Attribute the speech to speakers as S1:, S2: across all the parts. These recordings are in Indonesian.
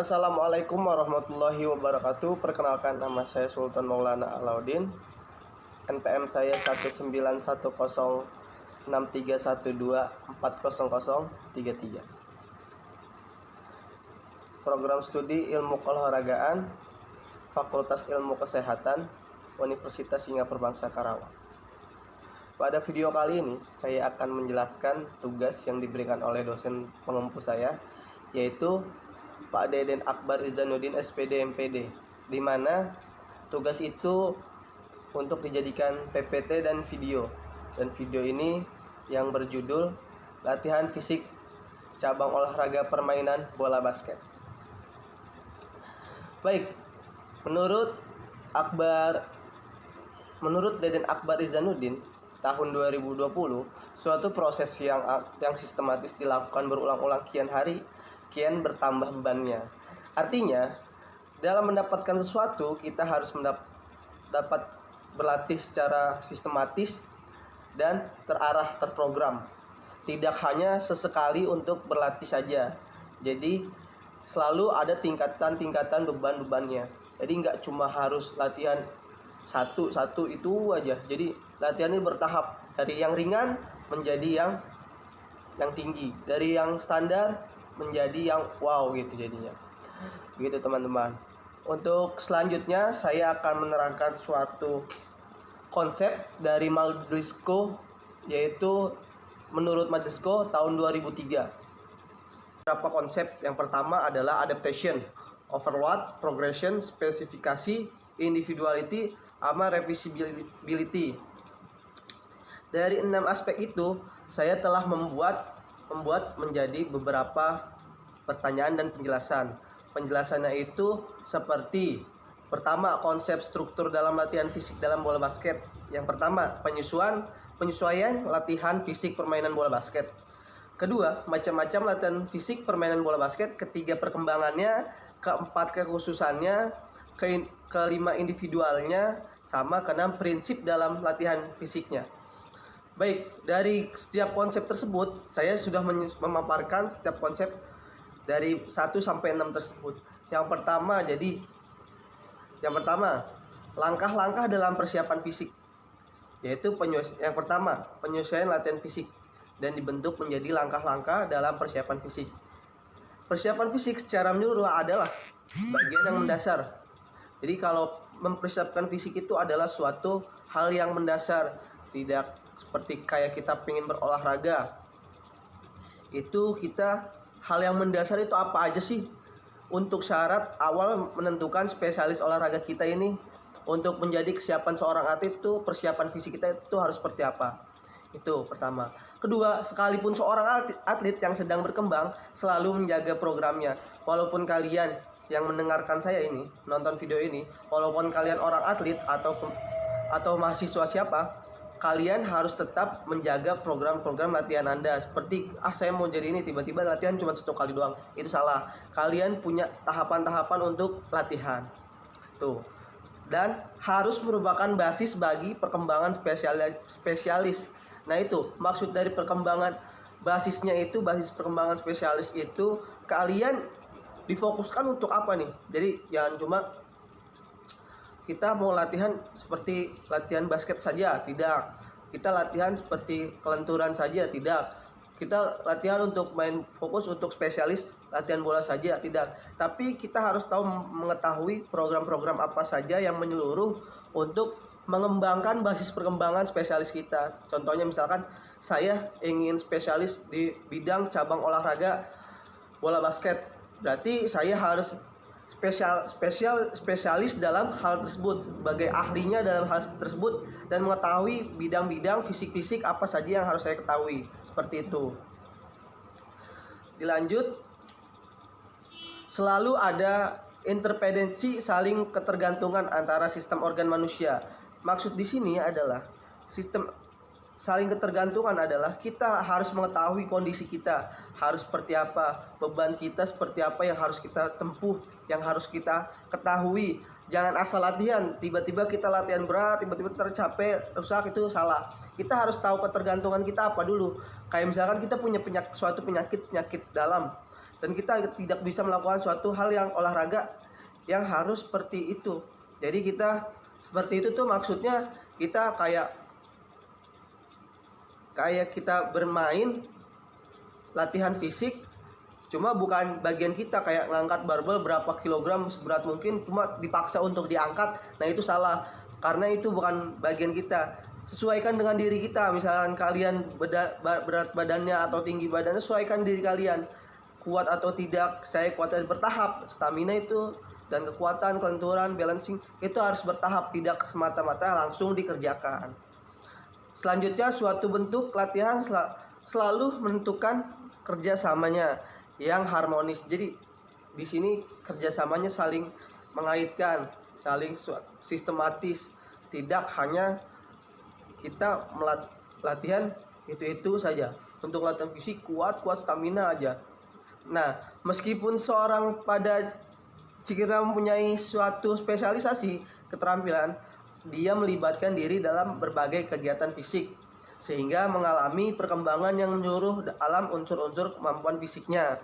S1: Assalamualaikum warahmatullahi wabarakatuh. Perkenalkan, nama saya Sultan Maulana Alauddin. NPM saya 1910631240033. Program studi Ilmu Keolahragaan, Fakultas Ilmu Kesehatan, Universitas Singapura Bangsa Karawang. Pada video kali ini, saya akan menjelaskan tugas yang diberikan oleh dosen pengempu saya, yaitu Pak Deden Akbar Izanuddin SPD MPD, di mana tugas itu untuk dijadikan PPT dan video. Dan video ini yang berjudul Latihan Fisik Cabang Olahraga Permainan Bola Basket. Baik, menurut Deden Akbar Izanuddin, tahun 2020, suatu proses yang sistematis dilakukan berulang-ulang kian bertambah bebannya. Artinya, dalam mendapatkan sesuatu, kita harus dapat berlatih secara sistematis dan terprogram. Tidak hanya sesekali untuk berlatih saja. Jadi, selalu ada tingkatan beban-bebannya. Jadi, nggak cuma harus latihan satu itu aja. Jadi, latihannya bertahap, dari yang ringan menjadi yang tinggi, dari yang standar menjadi yang wow gitu jadinya. Gitu teman-teman. Untuk selanjutnya saya akan menerangkan suatu konsep dari Majelis Co, yaitu menurut Majelis Co tahun 2003. Beberapa konsep. Yang pertama adalah adaptation, overload, progression, spesifikasi, individuality, sama reversibility. Dari 6 aspek itu saya telah membuat menjadi beberapa pertanyaan dan penjelasan. Penjelasannya itu seperti: pertama, konsep struktur dalam latihan fisik dalam bola basket. Yang pertama, penyesuaian latihan fisik permainan bola basket. Kedua, macam-macam latihan fisik permainan bola basket. Ketiga, perkembangannya. Keempat, kekhususannya. Kelima, individualnya. Sama keenam, prinsip dalam latihan fisiknya. Baik, dari setiap konsep tersebut saya sudah memaparkan setiap konsep dari 1 sampai 6 tersebut. Yang pertama, langkah-langkah dalam persiapan fisik. Yaitu yang pertama, penyesuaian latihan fisik dan dibentuk menjadi langkah-langkah dalam persiapan fisik. Persiapan fisik secara menyeluruh adalah bagian yang mendasar. Jadi kalau mempersiapkan fisik itu adalah suatu hal yang mendasar, tidak seperti kayak kita pengen berolahraga. Itu hal yang mendasar itu apa aja sih? Untuk syarat awal menentukan spesialis olahraga kita ini, untuk menjadi kesiapan seorang atlet itu, persiapan fisik kita itu harus seperti apa? Itu pertama. Kedua, sekalipun seorang atlet yang sedang berkembang selalu menjaga programnya. Walaupun kalian yang mendengarkan saya ini, nonton video ini, walaupun kalian orang atlet atau mahasiswa siapa, kalian harus tetap menjaga program-program latihan Anda. Seperti, saya mau jadi ini, tiba-tiba latihan cuma 1 kali doang. Itu salah. Kalian punya tahapan-tahapan untuk latihan. Tuh. Dan harus merupakan basis bagi perkembangan spesialis. Nah itu, maksud dari perkembangan basisnya itu, basis perkembangan spesialis itu, kalian difokuskan untuk apa nih? Jadi jangan cuma kita mau latihan seperti latihan basket saja, tidak. Kita latihan seperti kelenturan saja, tidak. Kita latihan untuk fokus untuk spesialis latihan bola saja, tidak. Tapi kita harus mengetahui program-program apa saja yang menyeluruh untuk mengembangkan basis perkembangan spesialis kita. Contohnya misalkan saya ingin spesialis di bidang cabang olahraga bola basket. Berarti saya harus spesialis dalam hal tersebut, sebagai ahlinya dalam hal tersebut, dan mengetahui bidang-bidang fisik-fisik apa saja yang harus saya ketahui. Seperti itu. Dilanjut, selalu ada interdependensi, saling ketergantungan antara sistem organ manusia. Maksud di sini adalah sistem saling ketergantungan adalah kita harus mengetahui kondisi kita harus seperti apa, beban kita seperti apa yang harus kita tempuh, yang harus kita ketahui. Jangan asal latihan, tiba-tiba kita latihan berat, tiba-tiba tercapek, rusak, itu salah. Kita harus tahu ketergantungan kita apa dulu. Kayak misalkan kita punya suatu penyakit dalam, dan kita tidak bisa melakukan suatu hal yang olahraga yang harus seperti itu. Jadi kita seperti itu tuh maksudnya kita kayak kita bermain latihan fisik, cuma bukan bagian kita, kayak ngangkat barbel berapa kilogram seberat mungkin cuma dipaksa untuk diangkat. Nah itu salah, karena itu bukan bagian kita. Sesuaikan dengan diri kita. Misalkan kalian berat badannya atau tinggi badannya, sesuaikan diri kalian, kuat atau tidak. Saya kuat dan bertahap. Stamina itu dan kekuatan, kelenturan, balancing itu harus bertahap, tidak semata-mata langsung dikerjakan. Selanjutnya, suatu bentuk latihan selalu menentukan kerjasamanya yang harmonis. Jadi di sini kerjasamanya saling mengaitkan, saling sistematis. Tidak hanya kita latihan itu saja. Untuk latihan fisik kuat stamina aja. Nah, meskipun seorang jika mempunyai suatu spesialisasi keterampilan, dia melibatkan diri dalam berbagai kegiatan fisik sehingga mengalami perkembangan yang menyeluruh dalam unsur-unsur kemampuan fisiknya.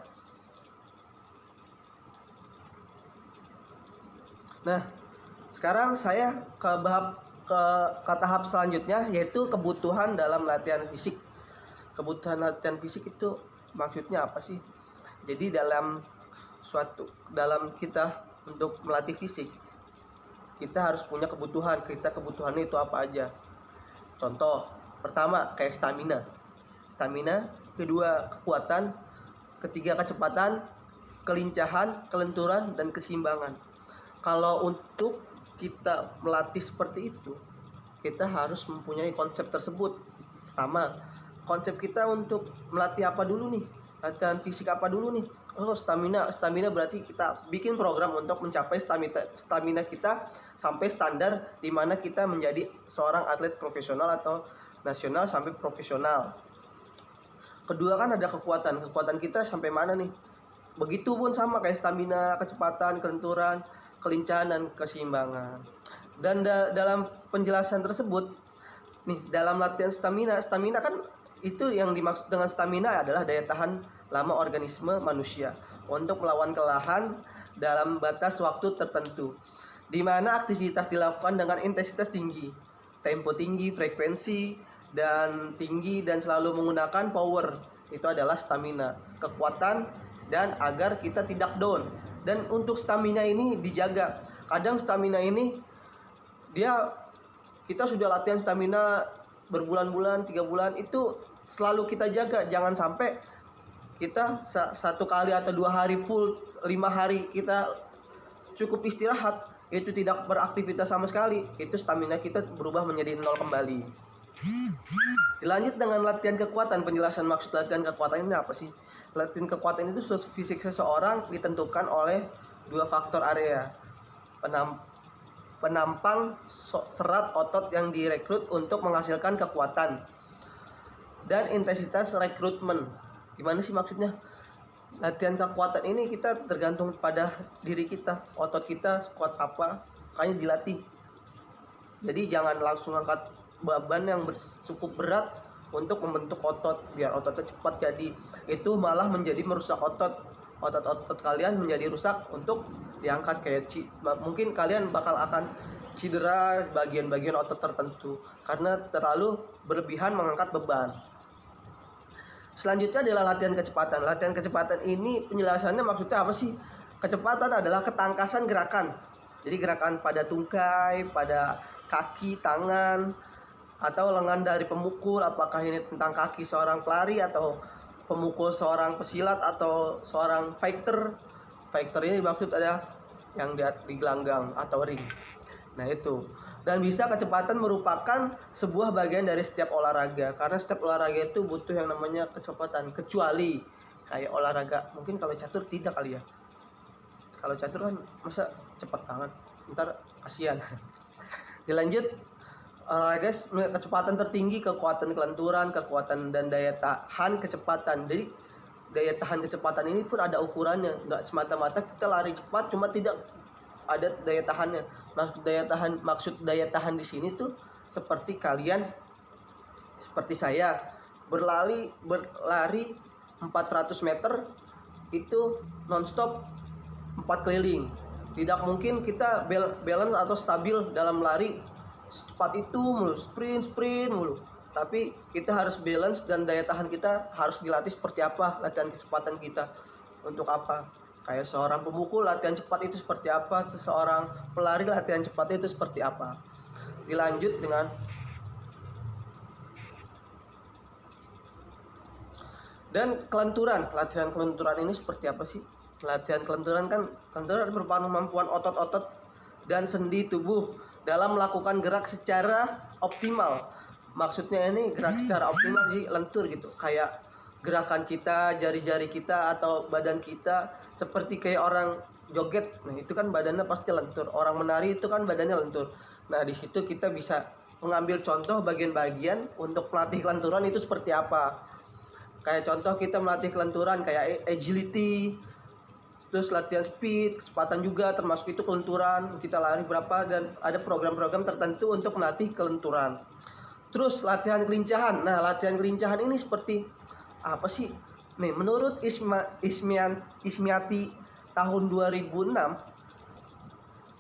S1: Nah, sekarang saya ke tahap selanjutnya, yaitu kebutuhan dalam latihan fisik. Kebutuhan latihan fisik itu maksudnya apa sih? Jadi dalam kita untuk melatih fisik, kita harus punya kebutuhan. Kebutuhannya itu apa aja? Contoh pertama kayak stamina, kedua kekuatan, ketiga kecepatan, kelincahan, kelenturan, dan keseimbangan. Kalau untuk kita melatih seperti itu, kita harus mempunyai konsep tersebut. Pertama, konsep kita untuk melatih apa dulu nih? Latihan fisik apa dulu nih? Oh, stamina berarti kita bikin program untuk mencapai stamina kita sampai standar di mana kita menjadi seorang atlet profesional atau nasional sampai profesional. Kedua kan ada kekuatan kita sampai mana nih? Begitu pun sama kayak stamina, kecepatan, kelenturan, kelincahan, dan keseimbangan. Dan dalam penjelasan tersebut nih, dalam latihan stamina kan itu yang dimaksud dengan stamina adalah daya tahan lama organisme manusia untuk melawan kelelahan dalam batas waktu tertentu, di mana aktivitas dilakukan dengan intensitas tinggi, tempo tinggi, frekuensi dan tinggi, dan selalu menggunakan power. Itu adalah stamina, kekuatan, dan agar kita tidak down. Dan untuk stamina ini dijaga. Kadang stamina ini kita sudah latihan stamina berbulan-bulan, 3 bulan, itu selalu kita jaga. Jangan sampai kita 1 kali atau 2 hari full, 5 hari kita cukup istirahat, itu tidak beraktivitas sama sekali, itu stamina kita berubah menjadi 0 kembali. Dilanjut dengan latihan kekuatan. Penjelasan maksud latihan kekuatan ini apa sih? Latihan kekuatan itu fisik seseorang ditentukan oleh 2 faktor area: penampang serat otot yang direkrut untuk menghasilkan kekuatan, dan intensitas rekrutmen. Gimana sih maksudnya? Latihan kekuatan ini kita tergantung pada diri kita, otot kita sekuat apa, makanya dilatih. Jadi jangan langsung angkat beban yang cukup berat untuk membentuk otot biar ototnya cepat jadi. Itu malah menjadi merusak otot kalian menjadi rusak untuk diangkat. Kayak mungkin kalian bakal akan cedera bagian-bagian otot tertentu karena terlalu berlebihan mengangkat beban. Selanjutnya adalah latihan kecepatan. Latihan kecepatan ini penjelasannya maksudnya apa sih? Kecepatan adalah ketangkasan gerakan. Jadi gerakan pada tungkai, pada kaki, tangan, atau lengan dari pemukul. Apakah ini tentang kaki seorang pelari atau pemukul seorang pesilat atau seorang fighter. Fighter ini maksud ada yang di gelanggang atau ring. Nah itu. Dan bisa kecepatan merupakan sebuah bagian dari setiap olahraga, karena setiap olahraga itu butuh yang namanya kecepatan. Kecuali kayak olahraga, mungkin kalau catur tidak kali ya. Kalau catur kan masa cepat banget, ntar kasihan. Dilanjut, olahraga kecepatan tertinggi, kekuatan kelenturan, kekuatan dan daya tahan kecepatan. Jadi daya tahan kecepatan ini pun ada ukurannya. Nggak semata-mata kita lari cepat cuma tidak ada daya tahannya. Maksud daya tahan di sini tuh seperti saya berlari 400 meter itu nonstop 4 keliling. Tidak mungkin kita balance atau stabil dalam lari cepat itu mulu, sprint mulu. Tapi kita harus balance dan daya tahan kita harus dilatih seperti apa, latihan kecepatan kita untuk apa. Kayak seorang pemukul latihan cepat itu seperti apa, seorang pelari latihan cepat itu seperti apa. Dilanjut dengan dan kelenturan. Latihan kelenturan ini seperti apa sih? Latihan kelenturan merupakan kemampuan otot-otot dan sendi tubuh dalam melakukan gerak secara optimal. Maksudnya ini gerak secara optimal, jadi lentur gitu. Kayak gerakan kita, jari-jari kita atau badan kita seperti kayak orang joget. Nah, itu kan badannya pasti lentur. Orang menari itu kan badannya lentur. Nah, di situ kita bisa mengambil contoh bagian-bagian untuk melatih kelenturan itu seperti apa. Kayak contoh kita melatih kelenturan kayak agility, terus latihan speed, kecepatan juga termasuk itu kelenturan, kita lari berapa, dan ada program-program tertentu untuk melatih kelenturan. Terus latihan kelincahan. Nah, latihan kelincahan ini seperti apa sih? Nih, menurut Ismiati tahun 2006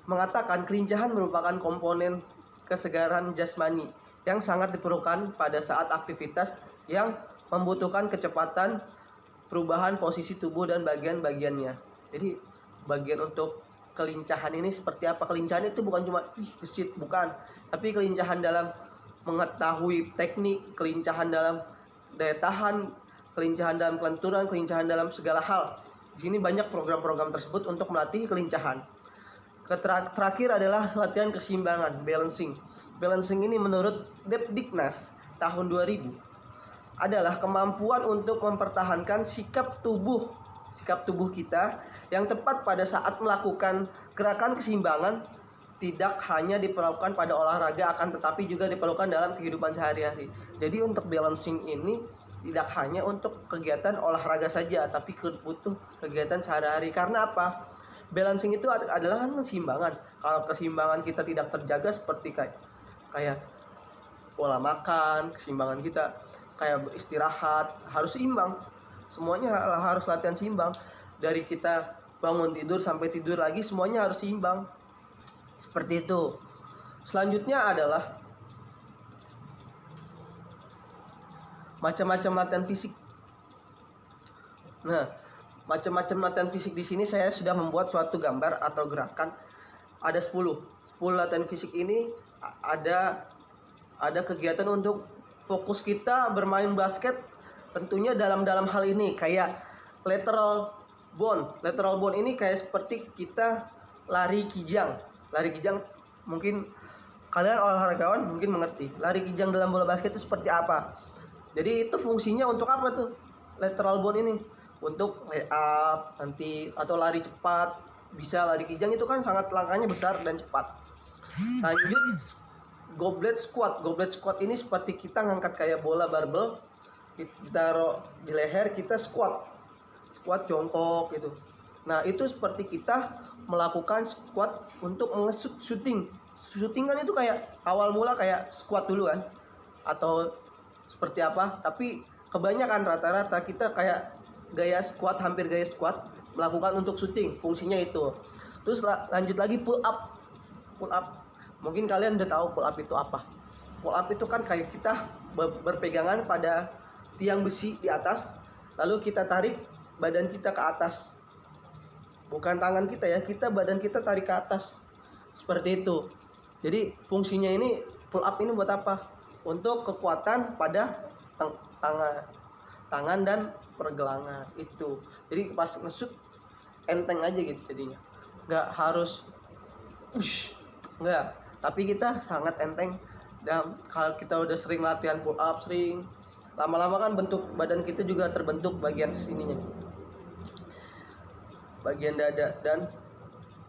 S1: mengatakan kelincahan merupakan komponen kesegaran jasmani yang sangat diperlukan pada saat aktivitas yang membutuhkan kecepatan perubahan posisi tubuh dan bagian-bagiannya. Jadi bagian untuk kelincahan ini seperti apa? Kelincahan itu bukan cuma gesit, bukan. Tapi kelincahan dalam mengetahui teknik, kelincahan dalam daya tahan, kelincahan dalam kelenturan, kelincahan dalam segala hal. Di sini banyak program-program tersebut untuk melatih kelincahan. Terakhir adalah latihan keseimbangan, balancing. Balancing ini menurut Depdiknas tahun 2000 adalah kemampuan untuk mempertahankan sikap tubuh kita yang tepat pada saat melakukan gerakan keseimbangan, tidak hanya diperlukan pada olahraga akan tetapi juga diperlukan dalam kehidupan sehari-hari. Jadi untuk balancing ini tidak hanya untuk kegiatan olahraga saja, tapi butuh kegiatan sehari-hari. Karena apa? Balancing itu adalah keseimbangan. Kalau keseimbangan kita tidak terjaga seperti kayak pola makan, keseimbangan kita kayak istirahat harus seimbang. Semuanya harus latihan seimbang. Dari kita bangun tidur sampai tidur lagi semuanya harus seimbang. Seperti itu. Selanjutnya adalah macam-macam latihan fisik. Nah, macam-macam latihan fisik di sini saya sudah membuat suatu gambar atau gerakan. Ada 10 latihan fisik ini ada kegiatan untuk fokus kita bermain basket. Tentunya dalam hal ini kayak lateral bone ini kayak seperti kita lari kijang mungkin kalian olahragawan mungkin mengerti. Lari kijang dalam bola basket itu seperti apa. Jadi itu fungsinya untuk apa tuh? Lateral bone ini untuk layup nanti atau lari cepat. Bisa lari kijang itu kan sangat langkahnya besar dan cepat. Lanjut goblet squat. Goblet squat ini seperti kita ngangkat kayak bola barbel, ditaruh di leher, kita squat jongkok gitu. Nah, itu seperti kita melakukan squat untuk shooting kan itu kayak awal mula kayak squat dulu kan atau seperti apa, tapi kebanyakan rata-rata kita kayak hampir gaya squat melakukan untuk shooting, fungsinya itu. Terus lanjut lagi pull up. Mungkin kalian udah tahu pull up itu apa. Pull up itu kan kayak kita berpegangan pada tiang besi di atas, lalu kita tarik badan kita ke atas. Bukan tangan kita ya, badan kita tarik ke atas. Seperti itu. Jadi fungsinya ini pull up ini buat apa? Untuk kekuatan pada tangan dan pergelangan itu. Jadi pas nge-shoot enteng aja gitu jadinya. Nggak harus enggak, tapi kita sangat enteng. Dan kalau kita udah sering latihan pull up, lama-lama kan bentuk badan kita juga terbentuk bagian sininya, bagian dada dan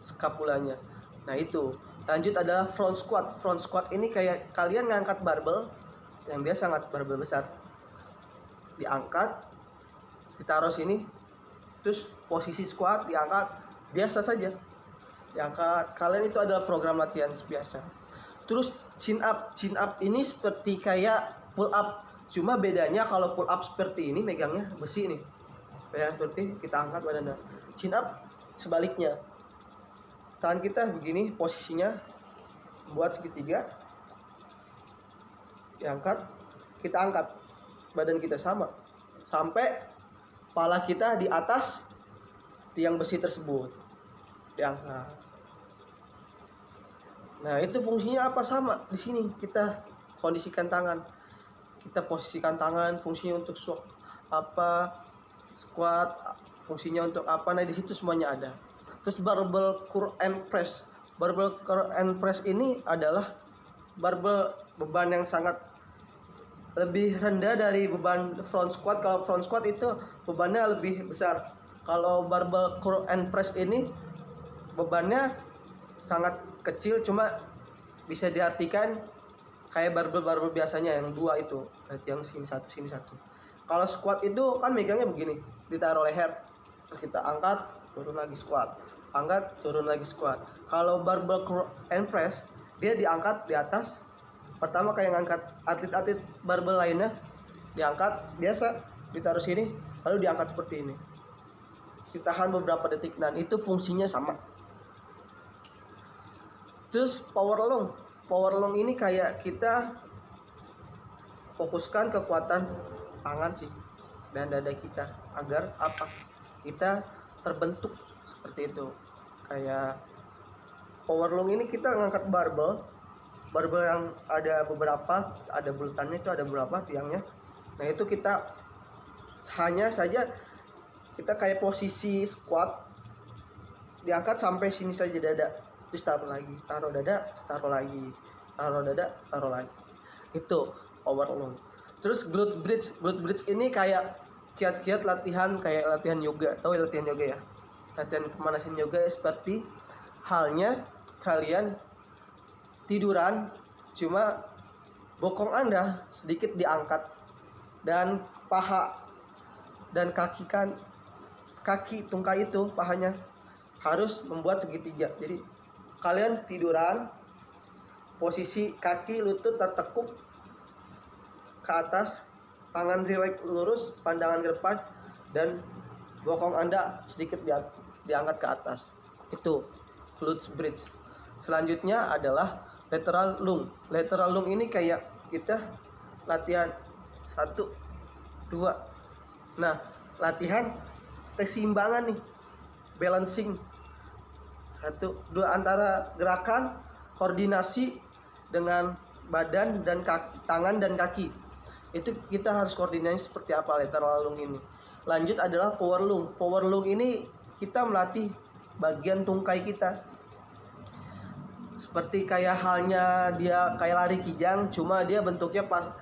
S1: skapulanya. Nah itu. Lanjut adalah front squat. Front squat ini kayak kalian ngangkat barbel yang biasa, ngangkat barbel besar, diangkat, ditaruh sini, terus posisi squat diangkat biasa saja. diangkat. Kalian itu adalah program latihan biasa. Terus chin up ini seperti kayak pull up, cuma bedanya kalau pull up seperti ini megangnya besi nih ya, seperti kita angkat badannya. Chin up sebaliknya, tangan kita begini posisinya, buat segitiga, diangkat, kita angkat badan kita sama sampai kepala kita di atas tiang besi tersebut, diangkat. Nah, itu fungsinya apa? Sama di sini kita kondisikan tangan, kita posisikan tangan, fungsinya untuk squat, fungsinya untuk apa? Nah, di situ semuanya ada. Terus barbell curl and press. Barbell curl and press ini adalah barbell beban yang sangat lebih rendah dari beban front squat. Kalau front squat itu bebannya lebih besar. Kalau barbell curl and press ini bebannya sangat kecil, cuma bisa diartikan kayak barbel biasanya yang dua itu, yang sini satu. Kalau squat itu kan megangnya begini, ditaruh leher, terus kita angkat, turun lagi squat, angkat, turun lagi squat. Kalau barbell curl and press, dia diangkat di atas. Pertama kayak ngangkat atlet-atlet barbel lainnya, diangkat biasa, ditaruh sini, lalu diangkat seperti ini. Ditahan beberapa detik, dan itu fungsinya sama. Terus power long ini kayak kita fokuskan kekuatan tangan sih dan dada kita agar apa? Kita terbentuk seperti itu. Kayak power long ini kita ngangkat barbel yang ada beberapa, ada bulutannya itu, ada beberapa tiangnya. Nah, itu kita hanya saja kita kayak posisi squat, diangkat sampai sini saja dada. Terus taruh lagi, taruh dada, taruh lagi, taruh dada, taruh lagi. Itu power long. Terus glute bridge ini kayak kiat-kiat latihan, kayak latihan yoga. Tahu latihan yoga ya? Latihan pemanasan yoga seperti halnya kalian tiduran, cuma bokong Anda sedikit diangkat dan paha dan kaki tungkai itu, pahanya harus membuat segitiga. Jadi kalian tiduran, posisi kaki lutut tertekuk ke atas, tangan rileks lurus, pandangan ke depan, dan bokong Anda sedikit diangkat ke atas. Itu glute bridge. Selanjutnya adalah lateral lung. Lateral lung ini kayak kita latihan 1, 2. Nah, latihan keseimbangan nih, balancing 1, 2 antara gerakan, koordinasi dengan badan dan kaki, tangan dan kaki. Itu kita harus koordinasi seperti apa lateral lung ini. Lanjut adalah power lung. Power lung ini kita melatih bagian tungkai kita. Seperti kayak halnya dia kayak lari kijang, cuma dia bentuknya pas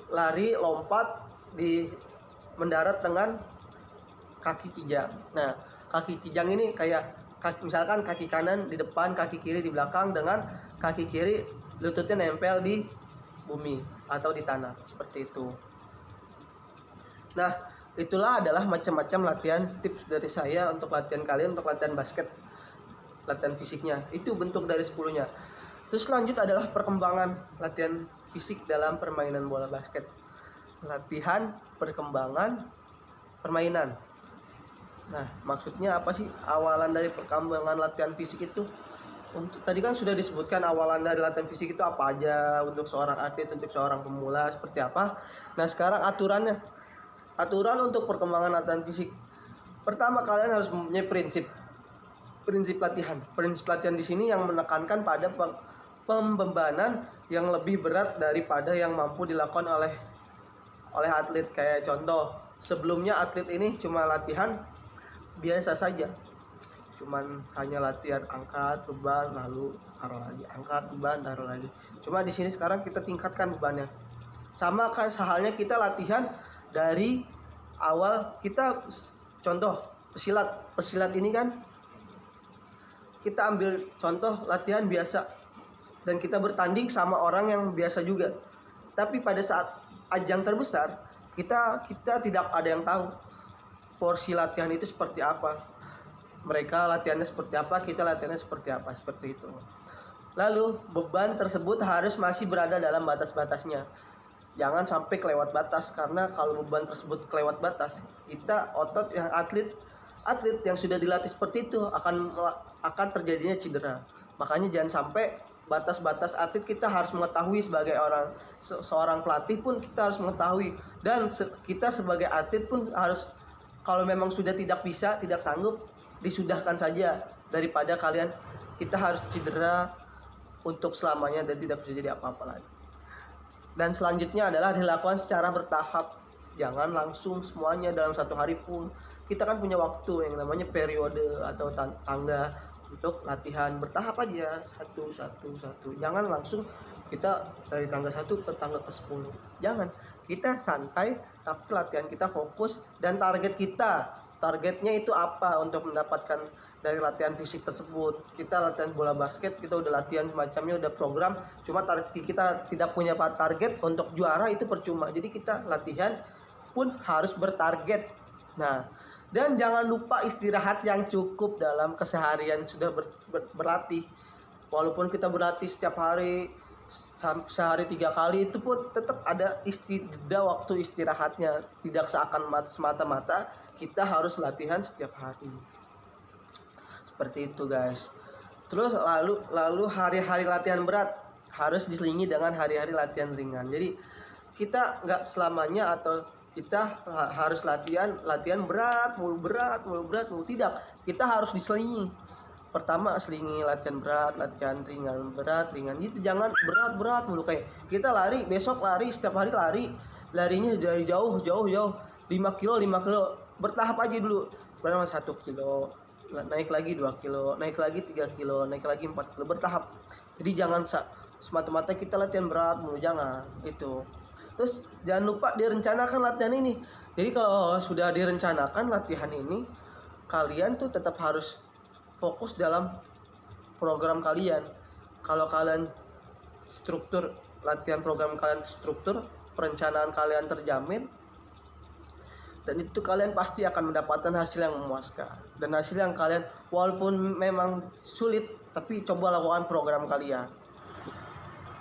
S1: lari lompat di mendarat dengan kaki kijang. Nah, kaki kijang ini kayak misalkan kaki kanan di depan, kaki kiri di belakang, dengan kaki kiri lututnya nempel di bumi atau di tanah, seperti itu. Nah, itulah adalah macam-macam latihan tips dari saya untuk latihan kalian, untuk latihan basket, latihan fisiknya. Itu bentuk dari 10-nya. Terus lanjut adalah perkembangan latihan fisik dalam permainan bola basket. Latihan perkembangan permainan. Nah, maksudnya apa sih awalan dari perkembangan latihan fisik itu? Untuk tadi kan sudah disebutkan awalan dari latihan fisik itu apa aja untuk seorang atlet, untuk seorang pemula seperti apa. Nah, sekarang aturannya. Aturan untuk perkembangan latihan fisik. Pertama, kalian harus mempunyai prinsip latihan. Prinsip latihan di sini yang menekankan pada pembebanan yang lebih berat daripada yang mampu dilakukan oleh atlet. Kayak contoh, sebelumnya atlet ini cuma latihan biasa saja, cuman hanya latihan angkat beban lalu taruh lagi, angkat beban taruh lagi. Cuma di sini sekarang kita tingkatkan bebannya. Sama kan sehalnya kita latihan dari awal. Kita contoh pesilat ini kan kita ambil contoh latihan biasa dan kita bertanding sama orang yang biasa juga. Tapi pada saat ajang terbesar kita tidak ada yang tahu porsi latihan itu seperti apa. mereka latihannya seperti apa, kita latihannya seperti apa, seperti itu. Lalu beban tersebut harus masih berada dalam batas-batasnya. Jangan sampai kelewat batas, karena kalau beban tersebut kelewat batas, kita otot yang atlet yang sudah dilatih seperti itu akan terjadinya cedera. Makanya jangan sampai batas-batas atlet kita harus mengetahui. Sebagai seorang pelatih pun kita harus mengetahui, dan kita sebagai atlet pun harus, kalau memang sudah tidak bisa, tidak sanggup, disudahkan saja, daripada kita harus cedera untuk selamanya dan tidak bisa jadi apa-apa lagi. Dan selanjutnya adalah dilakukan secara bertahap. Jangan langsung semuanya dalam satu hari full. Kita kan punya waktu yang namanya periode atau tangga untuk latihan, bertahap aja, satu. Jangan langsung kita dari tangga 1 ke tangga ke 10. Jangan. Kita santai, tapi latihan kita fokus, dan targetnya itu apa untuk mendapatkan dari latihan fisik tersebut. Kita latihan bola basket, kita udah latihan semacamnya, udah program, cuma kita tidak punya target untuk juara, itu percuma. Jadi kita latihan pun harus bertarget. Nah, dan jangan lupa istirahat yang cukup dalam keseharian sudah berlatih. Walaupun kita berlatih setiap hari, sehari 3 kali, itu pun tetap ada jeda waktu istirahatnya. Tidak seakan semata-mata kita harus latihan setiap hari. Seperti itu guys. Terus lalu hari-hari latihan berat harus diselingi dengan hari-hari latihan ringan. Jadi kita nggak selamanya atau kita harus latihan berat mulu, tidak. Kita harus diselingi. Pertama selingi latihan berat, latihan ringan, berat, ringan. Gitu, jangan berat mulu. Kayak kita lari, besok lari, setiap hari larinya dari jauh 5 kilo. Bertahap aja dulu. Pertama 1 kilo, naik lagi 2 kilo, naik lagi 3 kilo, naik lagi 4 kilo, bertahap. Jadi jangan semata-mata kita latihan berat mulu, jangan itu. Terus jangan lupa direncanakan latihan ini. Jadi kalau sudah direncanakan latihan ini, kalian tuh tetap harus fokus dalam program kalian. Kalau kalian struktur latihan, program kalian struktur, perencanaan kalian terjamin, dan itu kalian pasti akan mendapatkan hasil yang memuaskan. Dan hasil yang kalian, walaupun memang sulit, tapi coba lakukan program kalian.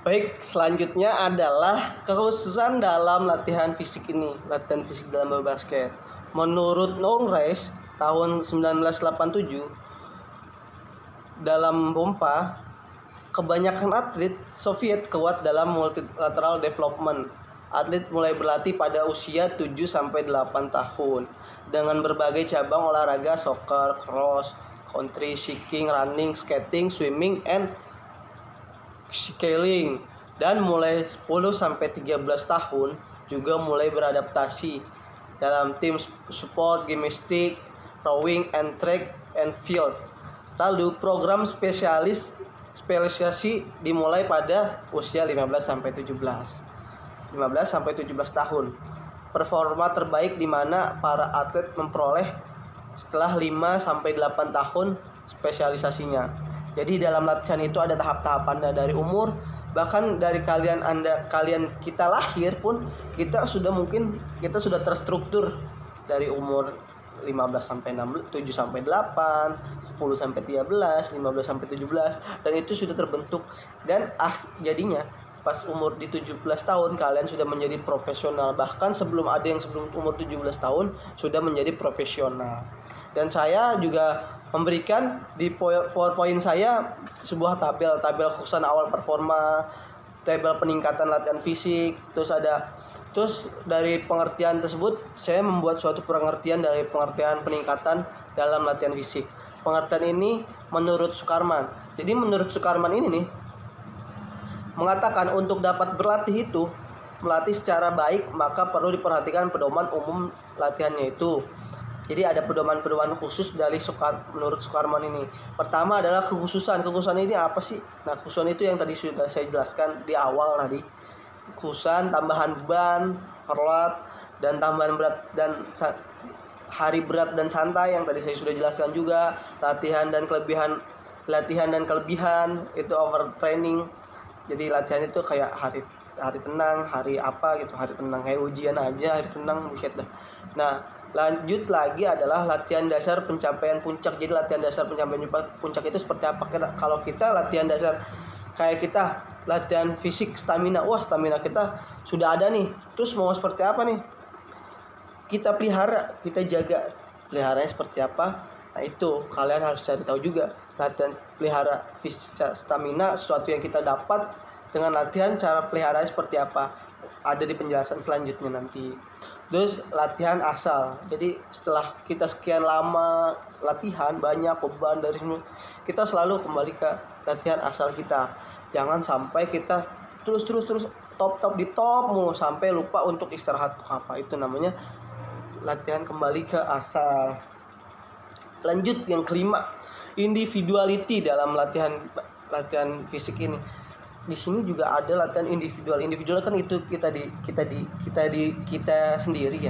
S1: Baik, selanjutnya adalah kekhususan dalam latihan fisik ini, latihan fisik dalam bola basket. Menurut Nongres tahun 1987, dalam pompa, kebanyakan atlet Soviet kuat dalam multilateral development. Atlet mulai berlatih pada usia 7-8 tahun dengan berbagai cabang olahraga: soccer, cross country, skiing, running, skating, swimming, and scaling. Dan mulai 10-13 tahun juga mulai beradaptasi dalam tim sport, gimnastik, rowing, and track and field. Lalu program spesialisasi dimulai pada usia 15-17 tahun. Performa terbaik di mana para atlet memperoleh setelah 5-8 tahun spesialisasinya. Jadi dalam latihan itu ada tahap-tahapannya dari umur, bahkan dari kita lahir pun kita sudah terstruktur dari umur 15-6, 7-8, 10-13, 15-17, dan itu sudah terbentuk. Dan jadinya pas umur di 17 tahun kalian sudah menjadi profesional. Bahkan sebelum umur 17 tahun sudah menjadi profesional. Dan saya juga memberikan di PowerPoint saya sebuah tabel khususan awal performa, tabel peningkatan latihan fisik, terus dari pengertian tersebut saya membuat suatu pengertian dari pengertian peningkatan dalam latihan fisik. Pengertian ini menurut Sukarman. Jadi menurut Sukarman ini nih mengatakan untuk dapat melatih secara baik, maka perlu diperhatikan pedoman umum latihannya itu. Jadi ada pedoman-pedoman khusus menurut Sukarman ini. Pertama adalah kekhususan. Kekhususan ini apa sih? Nah, kekhususan itu yang tadi sudah saya jelaskan di awal tadi. Kekhususan, tambahan beban, kerlat, dan tambahan berat dan hari berat dan santai yang tadi saya sudah jelaskan juga. Latihan dan kelebihan itu overtraining. Jadi latihan itu kayak hari tenang, hari apa gitu, hari tenang kayak ujian aja, hari tenang buset dah. Nah, Lanjut lagi adalah latihan dasar pencapaian puncak. Jadi latihan dasar pencapaian puncak itu seperti apa? Kalau kita latihan dasar kayak kita latihan fisik stamina, wah stamina kita sudah ada nih. Terus mau seperti apa nih? Kita pelihara, kita jaga. Peliharanya seperti apa? Nah itu kalian harus cari tahu juga. Latihan pelihara fisik stamina sesuatu yang kita dapat dengan latihan cara peliharanya seperti apa. Ada di penjelasan selanjutnya nanti. Terus latihan asal. Jadi setelah kita sekian lama latihan banyak beban dari semua, kita selalu kembali ke latihan asal kita. Jangan sampai kita terus top di top mulu sampai lupa untuk istirahat apa. Itu namanya latihan kembali ke asal. Lanjut yang kelima, individuality dalam latihan fisik ini. Di sini juga ada latihan individual kan itu kita sendiri ya,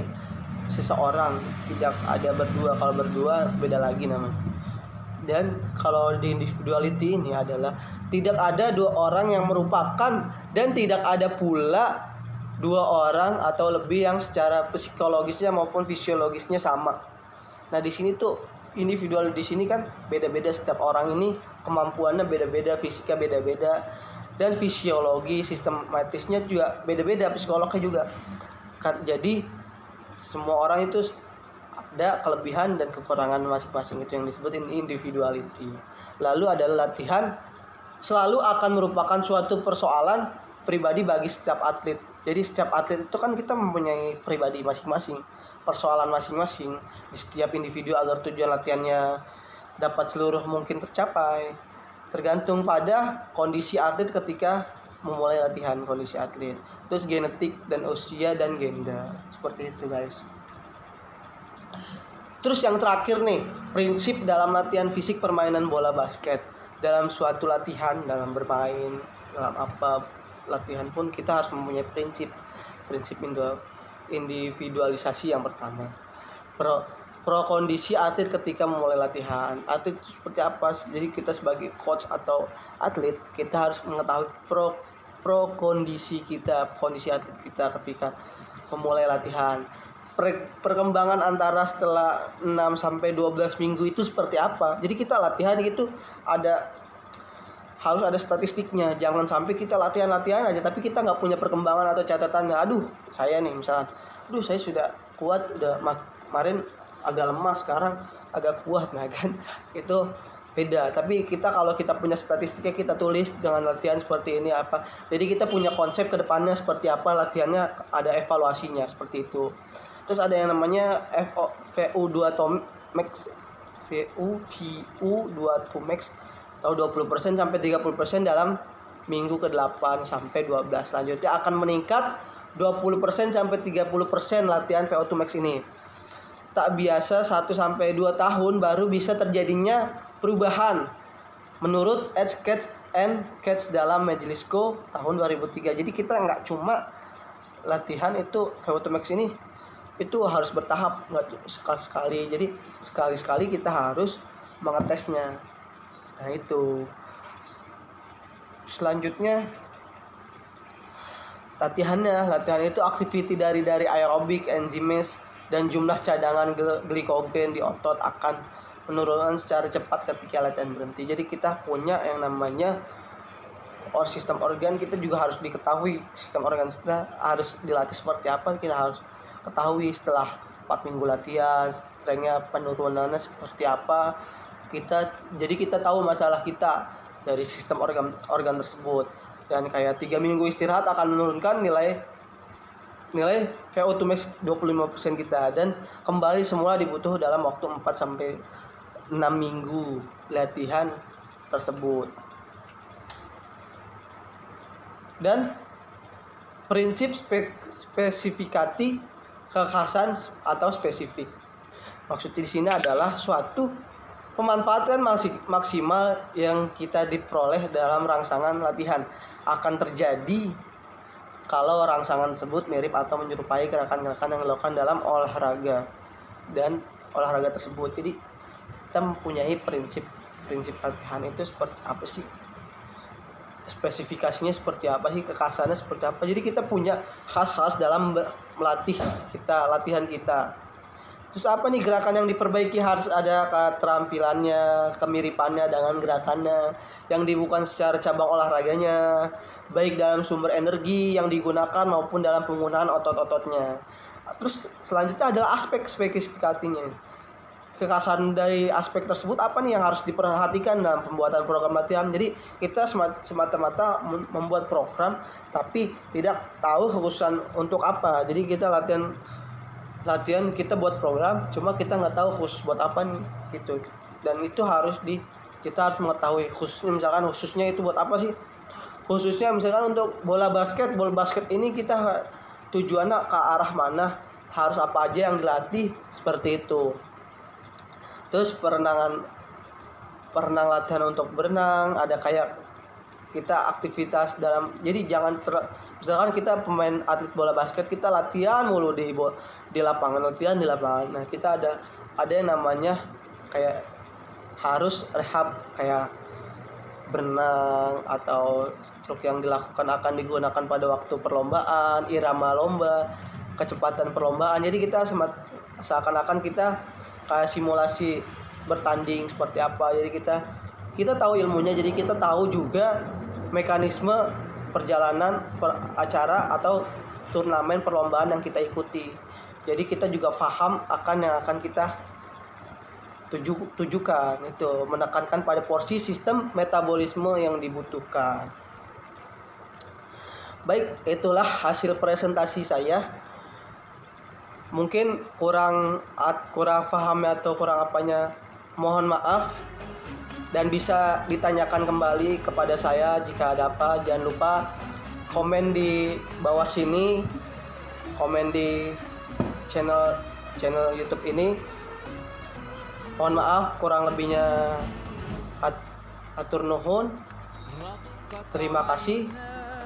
S1: seseorang, tidak ada berdua. Kalau berdua beda lagi namanya. Dan kalau di individuality ini adalah tidak ada dua orang yang merupakan dan tidak ada pula dua orang atau lebih yang secara psikologisnya maupun fisiologisnya sama. Nah di sini tuh individual di sini kan beda-beda, setiap orang ini kemampuannya beda-beda, fisiknya beda-beda, dan fisiologi sistematisnya juga beda-beda, psikolognya juga kan. Jadi semua orang itu ada kelebihan dan kekurangan masing-masing, itu yang disebut individuality. Lalu ada latihan selalu akan merupakan suatu persoalan pribadi bagi setiap atlet. Jadi setiap atlet itu kan kita mempunyai pribadi masing-masing, persoalan masing-masing di setiap individu agar tujuan latihannya dapat seluruh mungkin tercapai. Tergantung pada kondisi atlet ketika memulai latihan, kondisi atlet, terus genetik dan usia dan gender, seperti itu guys. Terus yang terakhir nih, prinsip dalam latihan fisik permainan bola basket. Dalam suatu latihan, dalam bermain, dalam apa latihan pun kita harus mempunyai prinsip individualisasi. Yang pertama, pro kondisi atlet ketika memulai latihan. Atlet seperti apa? Jadi kita sebagai coach atau atlet, kita harus mengetahui pro kondisi atlet kita ketika memulai latihan. Perkembangan antara setelah 6 sampai 12 minggu itu seperti apa? Jadi kita latihan itu harus ada statistiknya. Jangan sampai kita latihan aja tapi kita nggak punya perkembangan atau catatannya. Saya nih misalnya, saya sudah kuat, udah kemarin agak lemah, sekarang agak kuat, nah kan itu beda. Tapi kalau kita punya statistiknya, kita tulis dengan latihan seperti ini apa, jadi kita punya konsep ke depannya seperti apa latihannya, ada evaluasinya seperti itu. Terus ada yang namanya VU2 max atau 20% sampai 30% dalam minggu ke-8 sampai 12. Selanjutnya akan meningkat 20% sampai 30% latihan VO2 max ini. Tak biasa 1 sampai 2 tahun baru bisa terjadinya perubahan menurut Edge Catch and Catch dalam Majelisco tahun 2003. Jadi kita nggak cuma latihan itu VO2 max ini itu harus bertahap, nggak sekali-sekali. Jadi sekali-sekali kita harus mengetesnya. Nah itu. Selanjutnya latihan itu activity dari aerobik, enzimis, dan jumlah cadangan glikogen di otot akan menurun secara cepat ketika latihan berhenti. Jadi kita punya yang namanya sistem organ, kita juga harus diketahui sistem organ kita harus dilatih seperti apa. Kita harus ketahui setelah 4 minggu latihan trennya penurunannya seperti apa. Jadi kita tahu masalah kita dari sistem organ tersebut. Dan kayak 3 minggu istirahat akan menurunkan nilai VO2 max 25% kita, dan kembali semula dibutuh dalam waktu 4 sampai 6 minggu latihan tersebut. Dan prinsip spesifikasi kekhasan atau spesifik. Maksudnya di sini adalah suatu pemanfaatan maksimal yang kita diperoleh dalam rangsangan latihan akan terjadi kalau rangsangan tersebut mirip atau menyerupai gerakan-gerakan yang dilakukan dalam olahraga dan olahraga tersebut. Jadi kita mempunyai prinsip latihan itu seperti apa sih, spesifikasinya seperti apa sih, kekhasannya seperti apa. Jadi kita punya khas dalam melatih latihan kita. Terus apa nih gerakan yang diperbaiki? Harus ada keterampilannya, kemiripannya dengan gerakannya, yang dibuka secara cabang olahraganya, baik dalam sumber energi yang digunakan maupun dalam penggunaan otot-ototnya. Terus selanjutnya adalah aspek spesifikasinya. Kekhasan dari aspek tersebut apa nih yang harus diperhatikan dalam pembuatan program latihan. Jadi kita semata-mata membuat program tapi tidak tahu khususan untuk apa. Jadi kita latihan kita buat program cuma kita nggak tahu khusus buat apa nih gitu. Dan itu kita harus mengetahui khususnya itu buat apa sih. Khususnya misalkan untuk bola basket ini kita tujuannya ke arah mana, harus apa aja yang dilatih, seperti itu. Terus perenang latihan untuk berenang, ada kayak kita aktivitas dalam, jadi jangan misalkan kita pemain atlet bola basket, kita latihan mulu di lapangan. Nah, kita ada yang namanya kayak harus rehab, kayak berenang atau truk yang dilakukan akan digunakan pada waktu perlombaan, irama lomba, kecepatan perlombaan. Jadi kita seakan-akan kita kayak simulasi bertanding seperti apa. Jadi kita tahu ilmunya, jadi kita tahu juga mekanisme perjalanan acara atau turnamen perlombaan yang kita ikuti. Jadi kita juga paham akan yang akan kita tujukan, itu menekankan pada porsi sistem metabolisme yang dibutuhkan. Baik, itulah hasil presentasi saya. Mungkin kurang pahamnya atau kurang apanya, mohon maaf, dan bisa ditanyakan kembali kepada saya jika ada apa. Jangan lupa komen di bawah sini, komen di channel YouTube ini. Mohon maaf kurang lebihnya, atur nuhun. Terima kasih.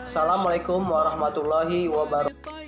S1: Assalamualaikum warahmatullahi wabarakatuh.